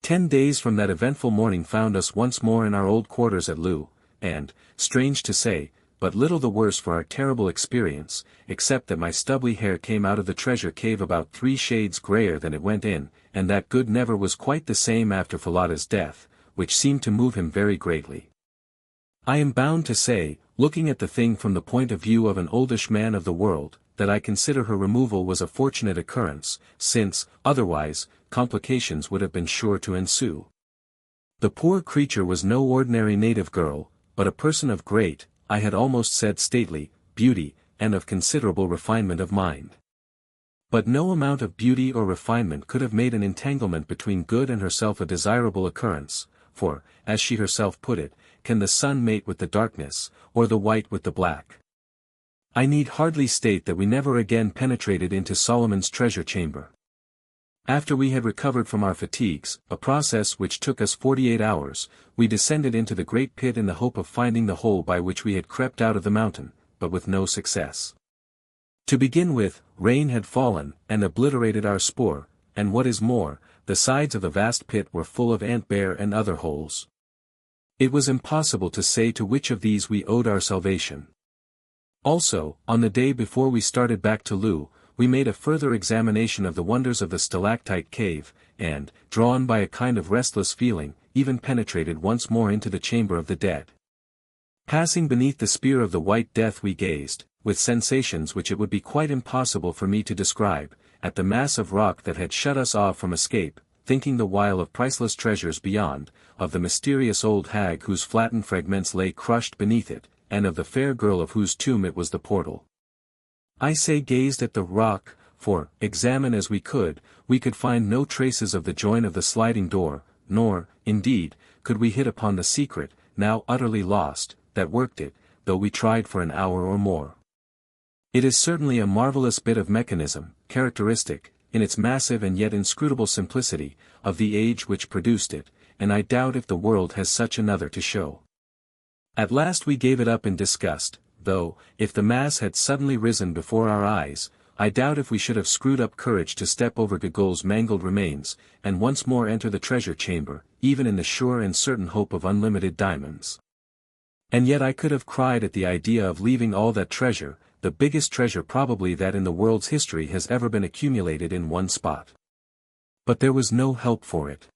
10 days from that eventful morning found us once more in our old quarters at Loo, and, strange to say, but little the worse for our terrible experience, except that my stubbly hair came out of the treasure cave about 3 shades grayer than it went in, and that good never was quite the same after Falada's death, which seemed to move him very greatly. I am bound to say, looking at the thing from the point of view of an oldish man of the world, that I consider her removal was a fortunate occurrence, since, otherwise, complications would have been sure to ensue. The poor creature was no ordinary native girl, but a person of great, I had almost said stately, beauty, and of considerable refinement of mind. But no amount of beauty or refinement could have made an entanglement between good and herself a desirable occurrence, for, as she herself put it, can the sun mate with the darkness, or the white with the black? I need hardly state that we never again penetrated into Solomon's treasure chamber. After we had recovered from our fatigues, a process which took us 48 hours, we descended into the great pit in the hope of finding the hole by which we had crept out of the mountain, but with no success. To begin with, rain had fallen, and obliterated our spoor, and what is more, the sides of the vast pit were full of ant-bear and other holes. It was impossible to say to which of these we owed our salvation. Also, on the day before we started back to Loo, we made a further examination of the wonders of the stalactite cave, and, drawn by a kind of restless feeling, even penetrated once more into the chamber of the dead. Passing beneath the spear of the White Death we gazed, with sensations which it would be quite impossible for me to describe, at the mass of rock that had shut us off from escape, thinking the while of priceless treasures beyond, of the mysterious old hag whose flattened fragments lay crushed beneath it, and of the fair girl of whose tomb it was the portal. I say gazed at the rock, for, examine as we could find no traces of the join of the sliding door, nor, indeed, could we hit upon the secret, now utterly lost, that worked it, though we tried for an hour or more. It is certainly a marvelous bit of mechanism, characteristic, in its massive and yet inscrutable simplicity, of the age which produced it, and I doubt if the world has such another to show. At last we gave it up in disgust, though, if the mass had suddenly risen before our eyes, I doubt if we should have screwed up courage to step over Gogol's mangled remains, and once more enter the treasure chamber, even in the sure and certain hope of unlimited diamonds. And yet I could have cried at the idea of leaving all that treasure, the biggest treasure probably that in the world's history has ever been accumulated in one spot. But there was no help for it.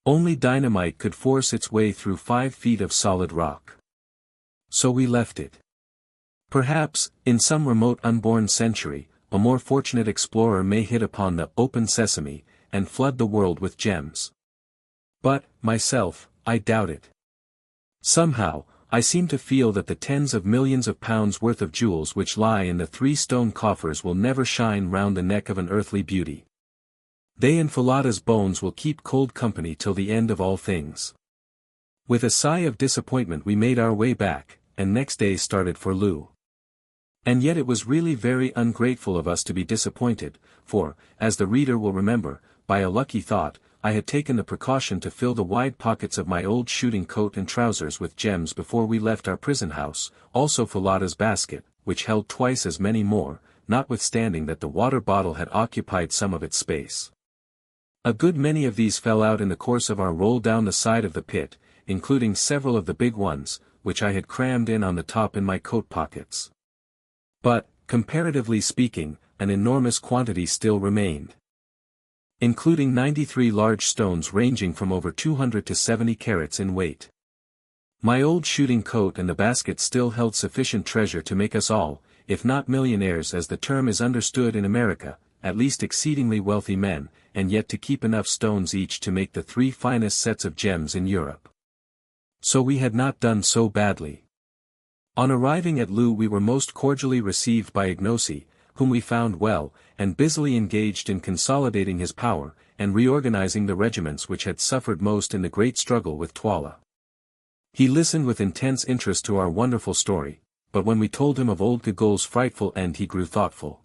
Only dynamite could force its way through 5 feet of solid rock. So we left it. Perhaps, in some remote unborn century, a more fortunate explorer may hit upon the open sesame, and flood the world with gems. But, myself, I doubt it. Somehow, I seem to feel that the tens of millions of pounds worth of jewels which lie in the 3 stone coffers will never shine round the neck of an earthly beauty. They and Falada's bones will keep cold company till the end of all things. With a sigh of disappointment we made our way back, and next day started for Loo. And yet it was really very ungrateful of us to be disappointed, for, as the reader will remember, by a lucky thought, I had taken the precaution to fill the wide pockets of my old shooting coat and trousers with gems before we left our prison house, also Falada's basket, which held twice as many more, notwithstanding that the water bottle had occupied some of its space. A good many of these fell out in the course of our roll down the side of the pit, including several of the big ones, which I had crammed in on the top in my coat pockets. But, comparatively speaking, an enormous quantity still remained. Including 93 large stones ranging from over 200 to 70 carats in weight. My old shooting coat and the basket still held sufficient treasure to make us all, if not millionaires as the term is understood in America, at least exceedingly wealthy men, and yet to keep enough stones each to make the 3 finest sets of gems in Europe. So we had not done so badly. On arriving at Loo we were most cordially received by Ignosi, whom we found well, and busily engaged in consolidating his power, and reorganizing the regiments which had suffered most in the great struggle with Twala. He listened with intense interest to our wonderful story, but when we told him of old Gogol's frightful end he grew thoughtful.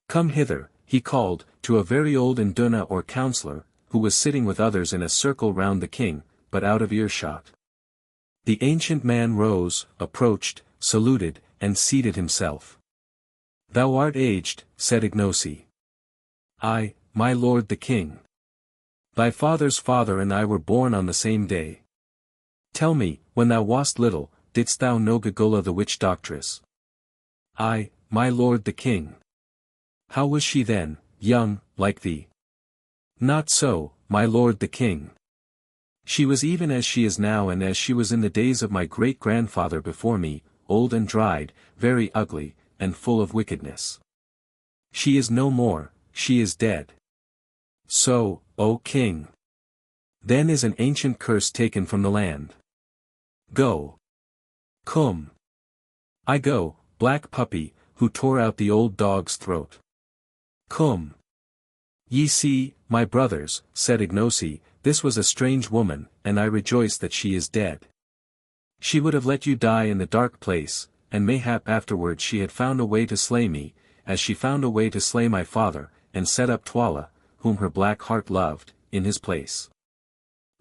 "Come hither," he called, to a very old Induna or counselor, who was sitting with others in a circle round the king, but out of earshot. The ancient man rose, approached, saluted, and seated himself. "Thou art aged," said Ignosi. "Aye, my lord the king." Thy father's father and I were born on the same day. Tell me, when thou wast little, didst thou know Gagula the witch doctress? Ay, my lord the king. How was she then, young, like thee? Not so, my lord the king. She was even as she is now and as she was in the days of my great-grandfather before me, old and dried, very ugly, and full of wickedness. She is no more, she is dead. So, O king. Then is an ancient curse taken from the land. Go. Come. I go, black puppy, who tore out the old dog's throat. Come. Ye see, my brothers, said Ignosi, this was a strange woman, and I rejoice that she is dead. She would have let you die in the dark place, and mayhap afterwards she had found a way to slay me, as she found a way to slay my father, and set up Twala, whom her black heart loved, in his place.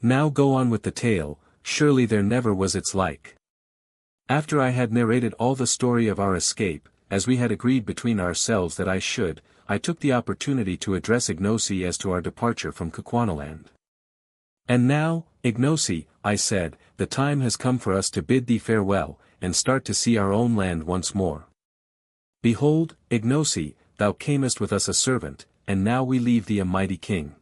Now go on with the tale, surely there never was its like. After I had narrated all the story of our escape, as we had agreed between ourselves that I should, I took the opportunity to address Ignosi as to our departure from Kukwanaland. And now, Ignosi, I said, the time has come for us to bid thee farewell, and start to see our own land once more. Behold, Ignosi, thou camest with us a servant, and now we leave thee a mighty king.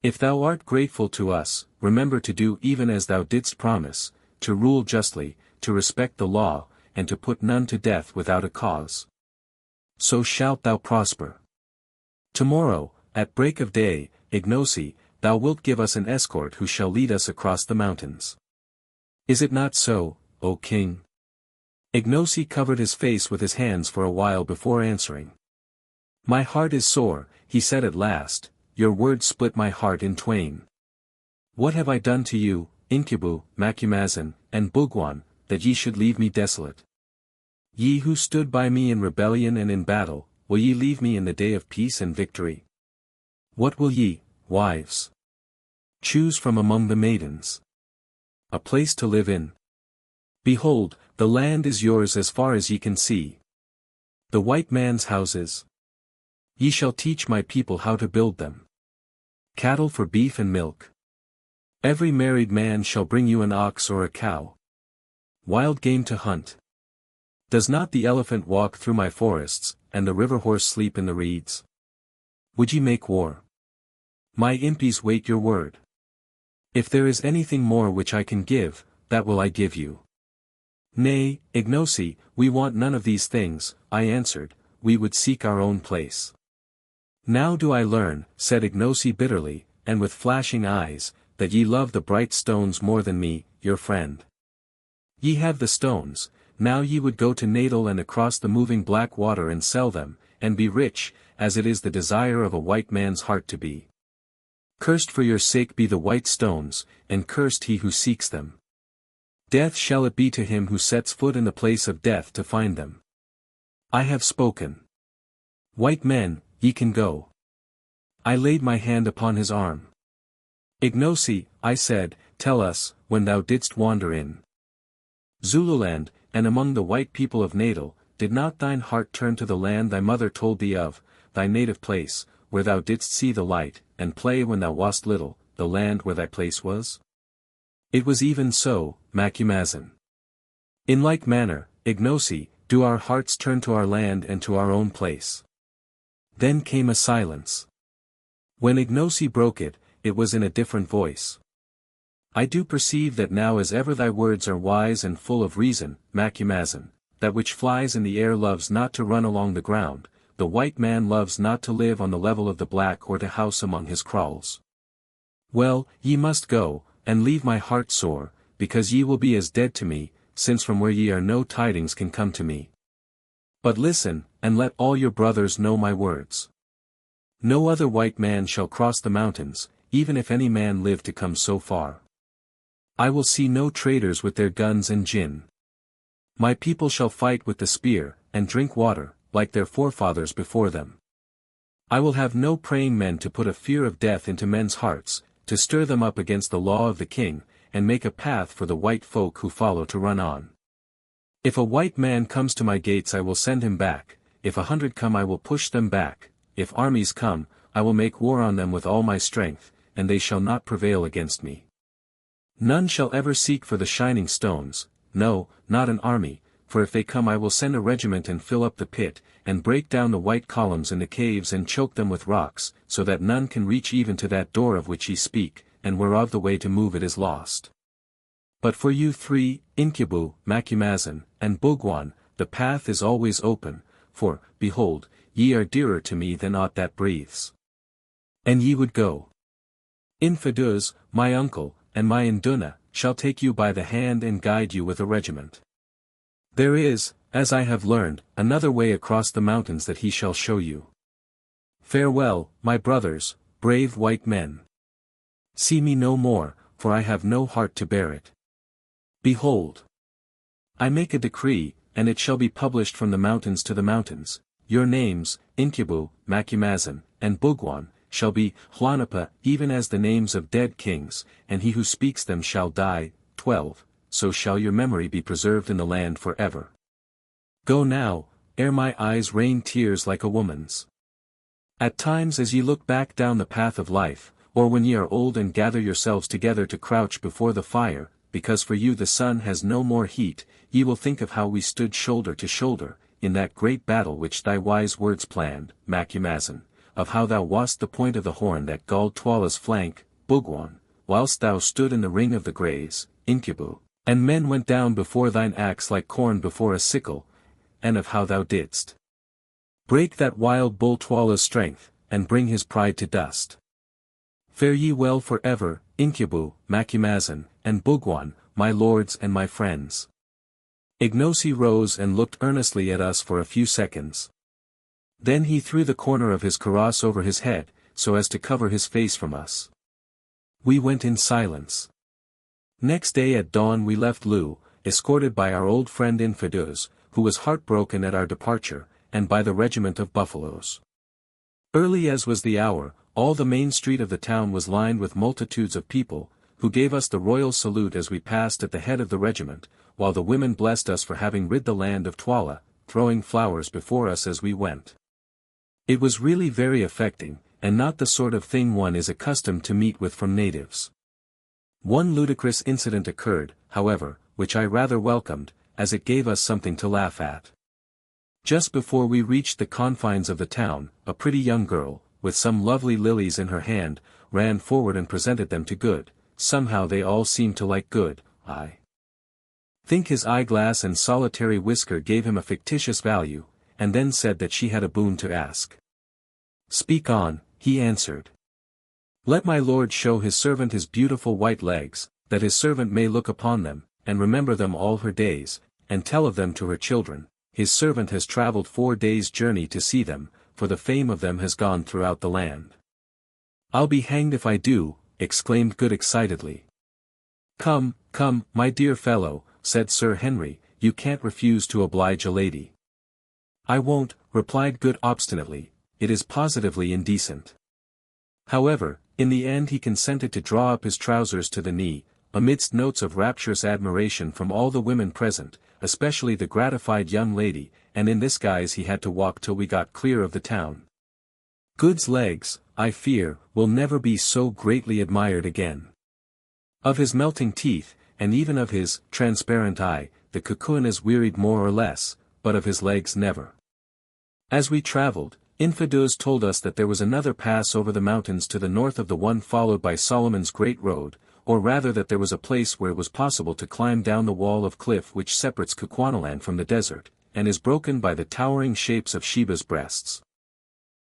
If thou art grateful to us, remember to do even as thou didst promise, to rule justly, to respect the law, and to put none to death without a cause. So shalt thou prosper. Tomorrow, at break of day, Ignosi, thou wilt give us an escort who shall lead us across the mountains. Is it not so, O king? Ignosi covered his face with his hands for a while before answering. My heart is sore, he said at last, your words split my heart in twain. What have I done to you, Incubu, Macumazan, and Bugwan, that ye should leave me desolate? Ye who stood by me in rebellion and in battle, will ye leave me in the day of peace and victory? What will ye, wives? Choose from among the maidens. A place to live in. Behold, the land is yours as far as ye can see. The white man's houses. Ye shall teach my people how to build them. Cattle for beef and milk. Every married man shall bring you an ox or a cow. Wild game to hunt. Does not the elephant walk through my forests, and the river horse sleep in the reeds? Would ye make war? My impis wait your word. If there is anything more which I can give, that will I give you. Nay, Ignosi, we want none of these things, I answered, we would seek our own place. Now do I learn, said Ignosi bitterly, and with flashing eyes, that ye love the bright stones more than me, your friend. Ye have the stones, now ye would go to Natal and across the moving black water and sell them, and be rich, as it is the desire of a white man's heart to be. Cursed for your sake be the white stones, and cursed he who seeks them. Death shall it be to him who sets foot in the place of death to find them. I have spoken. White men, ye can go. I laid my hand upon his arm. Ignosi, I said, tell us, when thou didst wander in Zululand, and among the white people of Natal, did not thine heart turn to the land thy mother told thee of, thy native place, where thou didst see the light, and play when thou wast little, the land where thy place was? It was even so, Macumazan. In like manner, Ignosi, do our hearts turn to our land and to our own place. Then came a silence. When Ignosi broke it, it was in a different voice. I do perceive that now as ever thy words are wise and full of reason, Macumazan, that which flies in the air loves not to run along the ground, the white man loves not to live on the level of the black or to house among his kraals. Well, ye must go, and leave my heart sore, because ye will be as dead to me, since from where ye are no tidings can come to me. But listen, and let all your brothers know my words. No other white man shall cross the mountains, even if any man live to come so far. I will see no traders with their guns and gin. My people shall fight with the spear, and drink water, like their forefathers before them. I will have no praying men to put a fear of death into men's hearts, to stir them up against the law of the king, and make a path for the white folk who follow to run on. If a white man comes to my gates I will send him back, if 100 come I will push them back, if armies come, I will make war on them with all my strength, and they shall not prevail against me. None shall ever seek for the shining stones, no, not an army, for if they come I will send a regiment and fill up the pit, and break down the white columns in the caves and choke them with rocks, so that none can reach even to that door of which ye speak, and whereof the way to move it is lost. But for you three, Incubu, Macumazahn, and Bugwan, the path is always open, for, behold, ye are dearer to me than aught that breathes. And ye would go. Infidus, my uncle, and my Induna, shall take you by the hand and guide you with a regiment. There is, as I have learned, another way across the mountains that he shall show you. Farewell, my brothers, brave white men. See me no more, for I have no heart to bear it. Behold, I make a decree, and it shall be published from the mountains to the mountains. Your names, Incubu, Macumazahn, and Bugwan, shall be Huanapa, even as the names of dead kings, and he who speaks them shall die. 12. So shall your memory be preserved in the land forever. Go now, ere my eyes rain tears like a woman's. At times as ye look back down the path of life, or when ye are old and gather yourselves together to crouch before the fire, because for you the sun has no more heat, ye will think of how we stood shoulder to shoulder, in that great battle which thy wise words planned, Macumazahn, of how thou wast the point of the horn that galled Twala's flank, Bugwan, whilst thou stood in the ring of the greys, Incubu, and men went down before thine axe like corn before a sickle, and of how thou didst break that wild bull Twala's strength, and bring his pride to dust. Fare ye well for ever, Incubu, Macumazahn, and Bugwan, my lords and my friends. Ignosi rose and looked earnestly at us for a few seconds. Then he threw the corner of his cuirass over his head, so as to cover his face from us. We went in silence. Next day at dawn we left Lu, escorted by our old friend Infidus, who was heartbroken at our departure, and by the regiment of buffaloes. Early as was the hour, all the main street of the town was lined with multitudes of people, who gave us the royal salute as we passed at the head of the regiment, while the women blessed us for having rid the land of Twala, throwing flowers before us as we went. It was really very affecting, and not the sort of thing one is accustomed to meet with from natives. One ludicrous incident occurred, however, which I rather welcomed, as it gave us something to laugh at. Just before we reached the confines of the town, a pretty young girl, with some lovely lilies in her hand, ran forward and presented them to Good. Somehow they all seemed to like Good. I think his eyeglass and solitary whisker gave him a fictitious value, and then said that she had a boon to ask. Speak on, he answered. Let my lord show his servant his beautiful white legs, that his servant may look upon them, and remember them all her days, and tell of them to her children. His servant has travelled 4 days' journey to see them, for the fame of them has gone throughout the land. I'll be hanged if I do, exclaimed Good excitedly. Come, come, my dear fellow, said Sir Henry, you can't refuse to oblige a lady. I won't, replied Good obstinately, it is positively indecent. However, in the end he consented to draw up his trousers to the knee, amidst notes of rapturous admiration from all the women present, especially the gratified young lady, and in this guise he had to walk till we got clear of the town. Good's legs, I fear, will never be so greatly admired again. Of his melting teeth, and even of his transparent eye, the cocoon is wearied more or less, but of his legs never. As we travelled, Infidus told us that there was another pass over the mountains to the north of the one followed by Solomon's Great Road, or rather that there was a place where it was possible to climb down the wall of cliff which separates Kukuanaland from the desert, and is broken by the towering shapes of Sheba's breasts.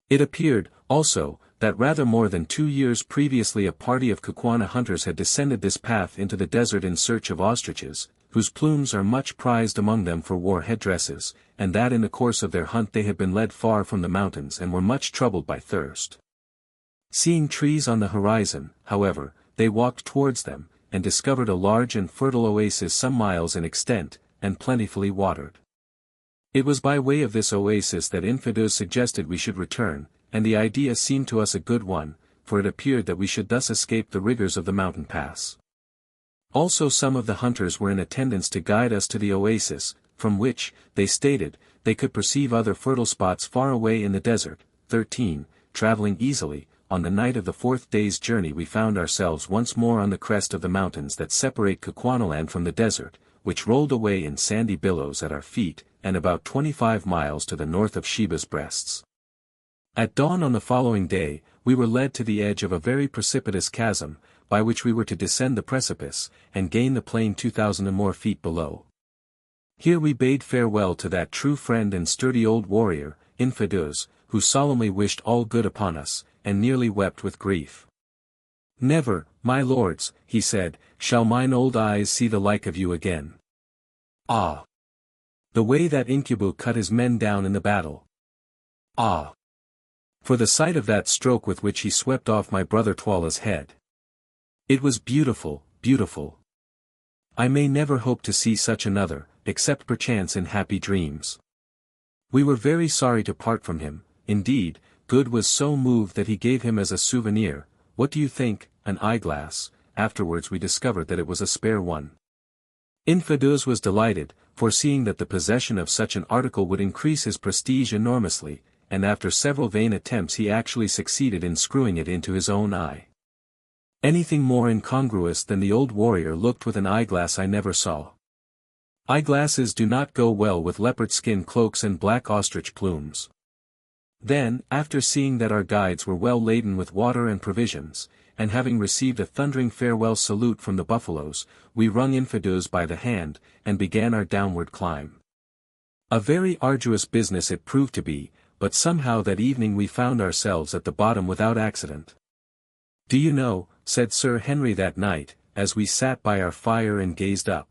It appeared, also, that rather more than 2 years previously a party of Kukwana hunters had descended this path into the desert in search of ostriches, whose plumes are much prized among them for war headdresses, and that in the course of their hunt they had been led far from the mountains and were much troubled by thirst. Seeing trees on the horizon, however, they walked towards them, and discovered a large and fertile oasis some miles in extent, and plentifully watered. It was by way of this oasis that Infidus suggested we should return, and the idea seemed to us a good one, for it appeared that we should thus escape the rigors of the mountain pass. Also some of the hunters were in attendance to guide us to the oasis, from which, they stated, they could perceive other fertile spots far away in the desert. 13. Traveling easily, on the night of the fourth day's journey we found ourselves once more on the crest of the mountains that separate Kukwannaland from the desert, which rolled away in sandy billows at our feet, and about 25 miles to the north of Sheba's breasts. At dawn on the following day, we were led to the edge of a very precipitous chasm, by which we were to descend the precipice, and gain the plain 2,000 or more feet below. Here we bade farewell to that true friend and sturdy old warrior, Ignosi'S, who solemnly wished all good upon us, and nearly wept with grief. "Never, my lords," he said, "shall mine old eyes see the like of you again. Ah! The way that Incubu cut his men down in the battle! Ah! For the sight of that stroke with which he swept off my brother Twala's head! It was beautiful, beautiful. I may never hope to see such another, except perchance in happy dreams." We were very sorry to part from him. Indeed, Good was so moved that he gave him as a souvenir, what do you think, an eyeglass. Afterwards we discovered that it was a spare one. Ignosi'S was delighted, foreseeing that the possession of such an article would increase his prestige enormously, and after several vain attempts he actually succeeded in screwing it into his own eye. Anything more incongruous than the old warrior looked with an eyeglass I never saw. Eyeglasses do not go well with leopard skin cloaks and black ostrich plumes. Then, after seeing that our guides were well laden with water and provisions, and having received a thundering farewell salute from the buffaloes, we wrung Ignosi'S by the hand, and began our downward climb. A very arduous business it proved to be, but somehow that evening we found ourselves at the bottom without accident. "Do you know," said Sir Henry that night, as we sat by our fire and gazed up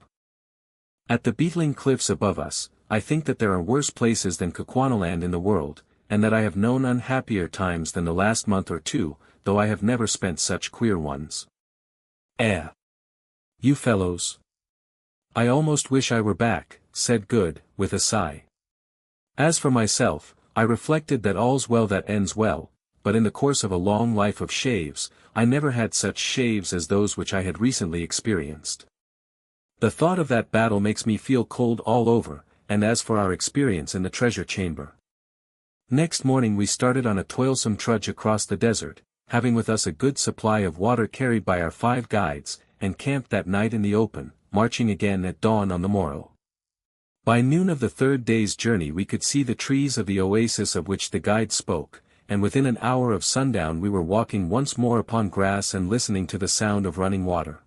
at the beetling cliffs above us, "I think that there are worse places than Kukwannaland in the world, and that I have known unhappier times than the last month or two, though I have never spent such queer ones. You fellows. I almost wish I were back," said Good, with a sigh. As for myself, I reflected that all's well that ends well, but in the course of a long life of shaves, I never had such shaves as those which I had recently experienced. The thought of that battle makes me feel cold all over, and as for our experience in the treasure chamber. Next morning we started on a toilsome trudge across the desert, having with us a good supply of water carried by our 5 guides, and camped that night in the open, marching again at dawn on the morrow. By noon of the third day's journey we could see the trees of the oasis of which the guide spoke, and within an hour of sundown we were walking once more upon grass and listening to the sound of running water.